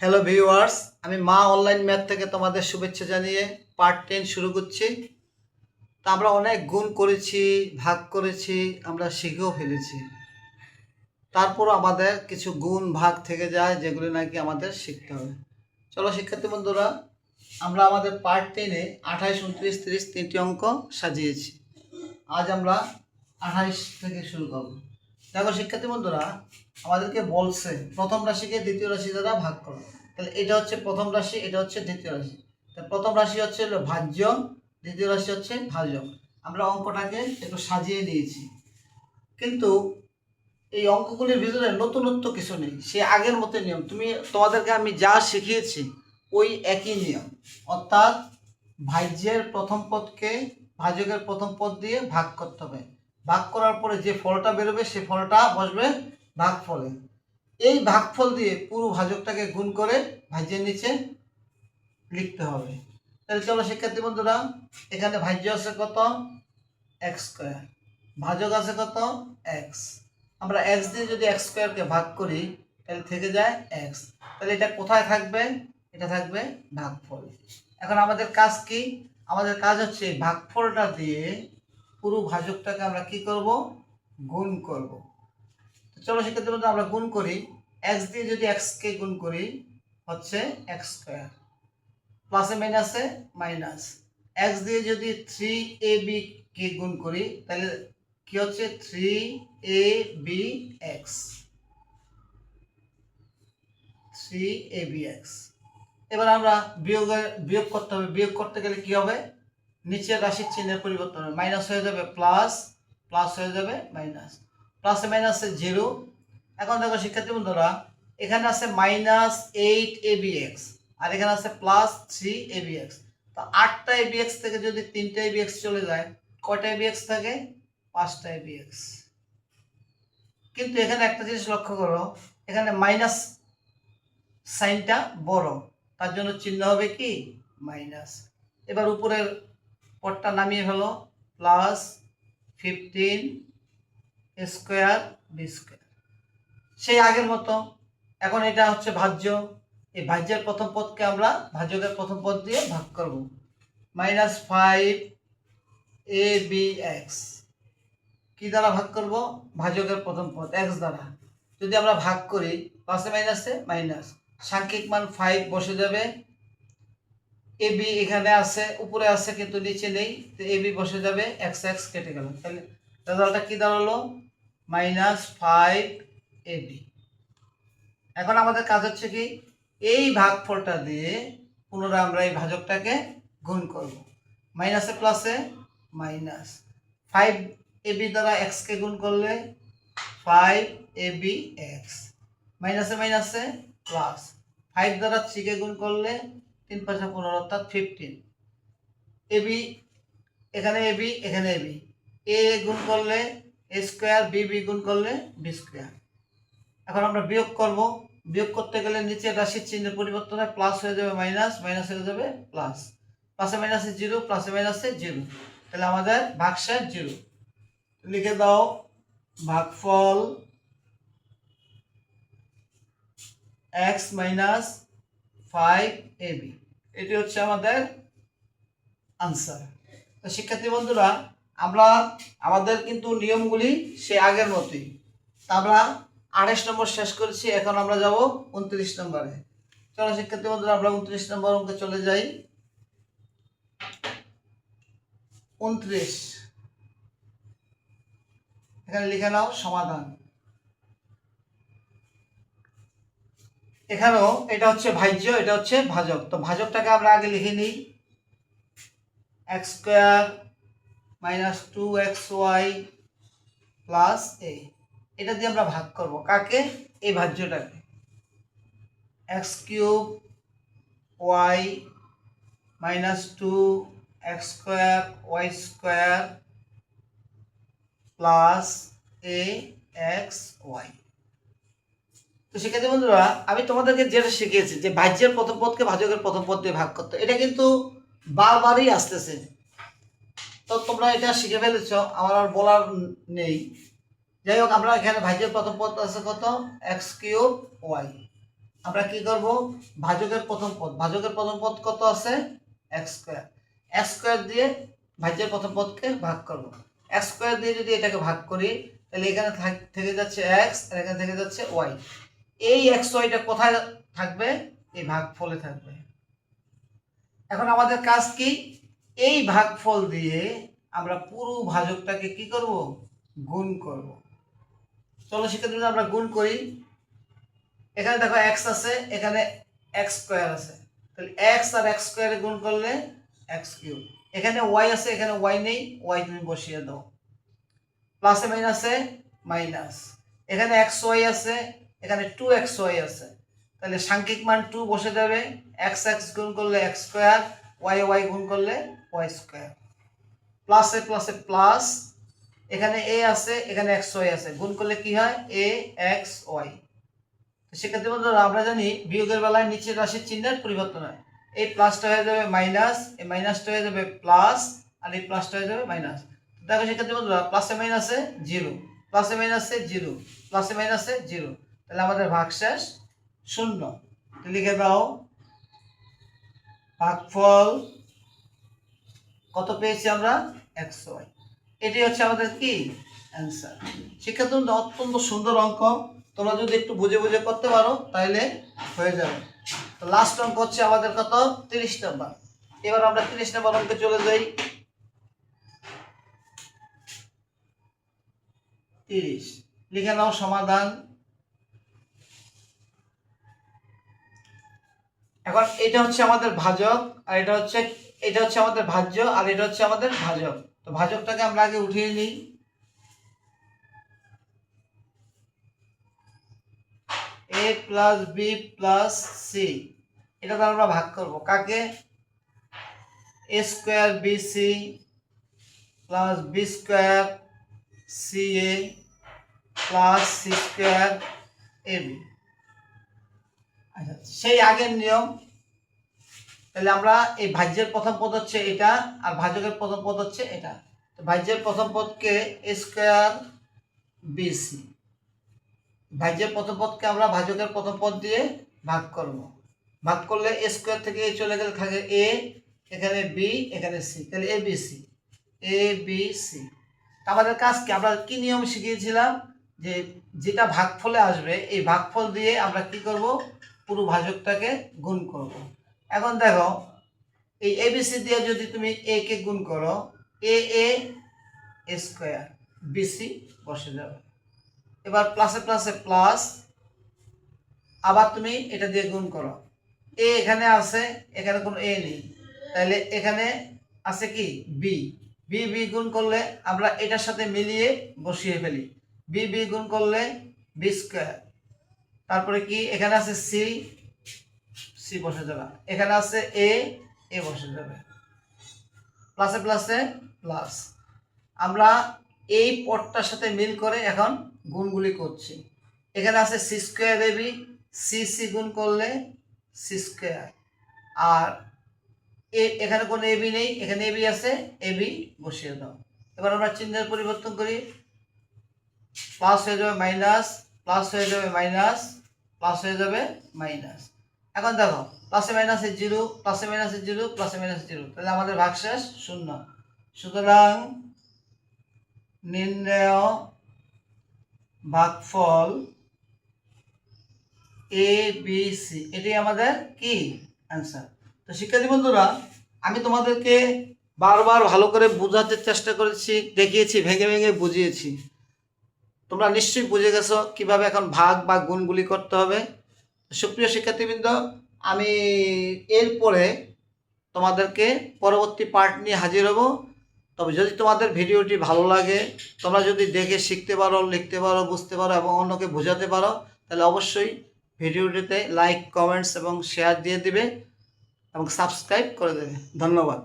Hello viewers, আমি মা online math থেকে তোমাদের শুভেচ্ছা জানিয়ে পার্ট 10 শুরু করছি। তা আমরা অনেক গুণ করেছি, ভাগ করেছি, আমরা শিখেও ফেলেছি। তারপর আমাদের কিছু গুণ ভাগ থেকে যায় যেগুলো নাকি আমাদের শিখতে হবে। চলো শিক্ষার্থী বন্ধুরা, আমরা আমাদের পার্ট 10-এ 28, 29, 30 তিনটি অঙ্ক সাজিয়েছি। আজ আমরা 28 থেকে শুরু করব। দেখো শিক্ষার্থী বন্ধুরা, আমাদেরকে বলছে প্রথম রাশিকে দ্বিতীয় রাশি দ্বারা ভাগ করো। তাহলে এটা হচ্ছে প্রথম রাশি, এটা হচ্ছে দ্বিতীয় রাশি। তাহলে প্রথম রাশি হচ্ছে ভাজ্য, দ্বিতীয় রাশি হচ্ছে ভাজক। আমরা অঙ্কটাকে একটু সাজিয়ে নিয়েছি, কিন্তু এই অঙ্কগুলির ভিতরে নতুনত্ব কিছু নেই, সে আগের মতো নিয়ম। তোমাদেরকে আমি যা শিখিয়েছি ওই একই নিয়ম, অর্থাৎ ভাজ্যের প্রথম পদকে ভাজকের প্রথম পদ দিয়ে ভাগ করতে হবে। ভাগ করার পরে যে ফলটা বেরোবে সে ফলটা বসবে ভাগফলে। এই ভাগফল দিয়ে পুরো ভাজকটাকে গুণ করে ভাজ্যের নিচে লিখতে হবে। তাহলে চলো শিক্ষার্থী বন্ধুরা, এখানে ভাজ্য আছে কত? এক্স স্কোয়ার, ভাজক আছে কত? এক্স। আমরা এক্স দিয়ে যদি এক্স স্কোয়ারকে ভাগ করি তাহলে থেকে যায় এক্স। তাহলে এটা কোথায় থাকবে? এটা থাকবে ভাগফল। এখন আমাদের কাজ কি? আমাদের কাজ হচ্ছে ভাগফলটা দিয়ে পুরো ভাজকটাকে আমরা কি করব? গুণ করব। চলো শিক্ষার্থী বন্ধু, আমরা গুণ করি। এক্স দিয়ে যদি এক্স কে গুণ করি হচ্ছে এক্স স্কোয়ার, প্লাসে মাইনাসে মাইনাস। এক্স দিয়ে যদি 3ab কে গুণ করি তাহলে কি হচ্ছে? 3abx, 3abx। এবার আমরা বিয়োগ করতে হবে। বিয়োগ করতে গেলে কি হবে? নিচের রাশির চিহ্নের পরিবর্তন হবে, মাইনাস হয়ে যাবে প্লাস, প্লাস হয়ে যাবে মাইনাস। প্লাসে মাইনাসে জিরো। এখন দেখো শিক্ষার্থী বন্ধুরা, এখানে আছে -8abx আর এখানে আছে +3abx। তো 8টা abx থেকে যদি 3টা abx চলে যায়, কয়টা abx থাকে? 5টা abx। কিন্তু এখানে একটা জিনিস লক্ষ্য করো, এখানে মাইনাস সাইনটা বড়, তার জন্য চিহ্ন হবে কি? মাইনাস। এবার উপরের পদটা নামিয়ে ফেলো, +15 স্কোয়ার বি স্কোয়ার, সেই আগের মতো। এখন এটা হচ্ছে ভাজ্য, এই ভাজ্যের প্রথম পদকে আমরা ভাজকের প্রথম পদ দিয়ে ভাগ করব। -5abx কি দ্বারা ভাগ করব? ভাজকের প্রথম পদ এক্স দ্বারা। যদি আমরা ভাগ করি প্লাসে মাইনাসে মাইনাস, সাংখ্যিক মান 5 বসে যাবে। এবি এখানে আছে, উপরে আছে কিন্তু নিচে নেই, তো এবি বসে যাবে, এক্স এক্স কেটে গেল। তাহলে রেজাল্টটা কি দাঁড়ালো? -5ab। এখন আমাদের কাজ হচ্ছে কি? এই ভাগফলটা দিয়ে পুনরায় আমরা এই ভাজকটাকে গুণ করব। মাইনাসে প্লাসে মাইনাস, 5ab দ্বারা x কে গুণ করলে 5abx, মাইনাসে মাইনাসে প্লাস, 5 দ্বারা 3 কে গুণ করলে 3 × 5 = 15 অর্থাৎ 15। ab এখানে ab এখানে ab, a গুণ করলে a স্কয়ার, b গুণ করলে b স্কয়ার। এখন আমরা বিয়োগ করব। বিয়োগ করতে গেলে নিচের রাশির চিহ্নের পরিবর্তন হয়, প্লাস হয়ে যাবে মাইনাস, মাইনাস হয়ে যাবে প্লাস। প্লাসে মাইনাসে জিরো, প্লাসে মাইনাসে জিরো। তাহলে আমাদের ভাগশেষ জিরো। লিখে দাও ভাগফল x - 5ab। এটি হচ্ছে আমাদের আনসার। তো শিক্ষার্থী বন্ধুরা, আমরা আমাদের কিন্তু নিয়মগুলি সে আগের মতোই। তা আমরা 28 নম্বর শেষ করেছি, এখন আমরা যাব 29 নম্বরে। চলো শিক্ষার্থী বন্ধুরা, আমরা 29 নম্বর অঙ্কে চলে যাই। 29, এখানে লিখে নাও সমাধান। এখানেও এটা হচ্ছে ভাজ্য, এটা হচ্ছে ভাজক। তো ভাজকটাকে আমরা আগে লিখে নিই, x স্কয়ার - 2xy + a। এটা দিয়ে আমরা ভাগ করব কাকে? এই ভাজ্যটাকে। x³ y - 2x² y² + ax y। তো শিক্ষার্থী বন্ধুরা, আমি তোমাদেরকে যেটা শিখিয়েছি যে ভাজ্যের প্রথম পদকে ভাজকের প্রথম পদ দিয়ে ভাগ করতে, এটা কিন্তু বারবারই আসতেছে। তো তোমরা এটা শিখে ফেলেছ, আমার আর বলার নেই। যাই হোক, আমরা এখানে ভাজ্যের প্রথম পদ আছে কত? x³ y। আমরা কি করব, ভাজকের প্রথম পদ কত আছে, x স্কয়ার। x স্কয়ার দিয়ে ভাজ্যের প্রথম পদকে ভাগ করব। x স্কয়ার দিয়ে যদি এটাকে ভাগ করি তাহলে এখানে থেকে যাচ্ছে x আর এখানে থেকে যাচ্ছে y। এই x yটা কোথায় থাকবে, এই ভাগফলে থাকবে। এখন আমাদের কাজ কি, এই ভাগফল দিয়ে আমরা পুরো ভাজকটাকে কি করব, গুণ করব। চলো শিক্ষার্থীরা আমরা গুণ করি। এখানে দেখো x আছে, এখানে x স্কয়ার আছে, তাহলে x আর x স্কয়ারে গুণ করলে x কিউব। এখানে y আছে, এখানে y নেই, y তুমি বসিয়ে দাও। প্লাসে মাইনাসে মাইনাস, এখানে xy আছে, এখানে 2xy আছে, তাহলে সাংখ্যিক মান 2 বসে যাবে। x x গুণ করলে x স্কয়ার, y y গুণ করলে y স্কয়ার। প্লাসে প্লাসে প্লাস, এখানে a আছে, এখানে xy আছে, গুণ করলে কি হয়, a x y। সেক্ষেত্রে বন্ধুরা আমরা জানি বিয়োগের বেলায় নিচের রাশির চিহ্নের পরিবর্তন হয়। এই প্লাসটা হয়ে যাবে মাইনাস, এই মাইনাসটা হয়ে যাবে প্লাস, আর এই প্লাসটা হয়ে যাবে মাইনাস। দেখো সেক্ষেত্রে বন্ধুরা প্লাসে মাইনাসে জিরো, প্লাসে মাইনাসে জিরো, প্লাসে মাইনাসে জিরো, তাহলে আমাদের ভাগশেষ শূন্য। লিখে দাও ভাগফল কত পেয়েছি আমরা, xy। এটি হচ্ছে আমাদের কি অ্যান্সার। শিক্ষার্থী অত্যন্ত সুন্দর অঙ্ক, তোমরা যদি একটু বুঝে বুঝে করতে পারো তাহলে হয়ে যাবে। তো লাস্ট অঙ্ক হচ্ছে আমাদের কত, 30 নম্বর। এবার আমরা 30 নম্বর অঙ্কে চলে যাই। 30 লিখে নাও সমাধান। এখন এটা হচ্ছে আমাদের ভাজক, আর এটা হচ্ছে আমাদের ভাজ্য, আর এটা হচ্ছে আমাদের ভাজক। তো ভাজকটাকে আমরা আগে উঠিয়ে নিই। a plus B plus C, এটা তো আমরা ভাগ করব কাকে, a square B C plus B square C A plus C square A B. আচ্ছা, সেই আগের নিয়ম, তাহলে আমরা এই ভাজ্যের প্রথম পদ হচ্ছে এটা, আর ভাজকের প্রথম পদ হচ্ছে এটা। তো ভাজ্যের প্রথম পদকে a স্কয়ার বি সি, ভাজ্যের প্রথম পদকে আমরা ভাজকের প্রথম পদ দিয়ে ভাগ করব। ভাগ করলে a স্কয়ার থেকে a চলে গেলে থাকে a, এখানে b, এখানে c, তাহলে a b c, a b c। আমাদের কাজ কি, আমরা কি নিয়ম শিখিয়েছিলাম, যে যেটা ভাগফলে আসবে এই ভাগফল দিয়ে আমরা কি করব, পুরো ভাজকটাকে গুণ করব। এখন দেখো এই abc দিয়ে যদি তুমি a কে গুণ করো, a স্কয়ার, bc বসে যাবে। এবার প্লাসে প্লাসে প্লাস, আবার তুমি এটা দিয়ে গুণ করো, a এখানে আছে, এখানে কোনো a নেই, তাহলে এখানে আছে কি b, b b গুণ করলে আমরা এটার সাথে মিলিয়ে বসিয়ে ফেলি, b b গুণ করলে b স্কয়ার। তারপরে কি এখানে আছে c, c বসে যাবে, এখানে আছে a, a বসে যাবে। প্লাসে প্লাসে প্লাস, আমরা এই পদটার সাথে মিল করে এখন গুণগুলি করছি। এখানে আছে C square A B, C C গুণ করলে সি স্কয়ার, আর এখানে কোনো এবি নেই, এখানে এবি আছে, এবি বসিয়ে দাও। এবার আমরা চিহ্নের পরিবর্তন করি, প্লাস হয়ে যাবে মাইনাস, প্লাস হয়ে যাবে মাইনাস, প্লাস হয়ে যাবে মাইনাস। এখন দেখো প্লাসে মাইনাসে জিরো, প্লাসে মাইনাসে জিরো, প্লাসে মাইনাসে জিরো, তাহলে আমাদের ভাগশেষ শূন্য। সুতরাং নির্ণেয় ভাগফল এ বি সি, এটাই আমাদের কি অ্যান্সার। তো শিক্ষার্থী বন্ধুরা, আমি তোমাদেরকে বারবার ভালো করে বোঝাতে চেষ্টা করেছি, দেখিয়েছি, ভেঙে ভেঙে বুঝিয়েছি। তোমরা নিশ্চয়ই বুঝে গেছো কিভাবে এখন ভাগ বা গুণগুলি করতে হবে। সুপ্রিয় শিক্ষার্থীবৃন্দ, আমি এরপরে তোমাদেরকে পরবর্তী পার্ট নিয়ে হাজির হব। তবে যদি তোমাদের ভিডিওটি ভালো লাগে, তোমরা যদি দেখে শিখতে পারো, লিখতে পারো, বুঝতে পারো এবং অন্যকে বোঝাতে পারো, তাহলে অবশ্যই ভিডিওটিতে লাইক, কমেন্টস এবং শেয়ার দিয়ে দিবে এবং সাবস্ক্রাইব করে দেবে। ধন্যবাদ।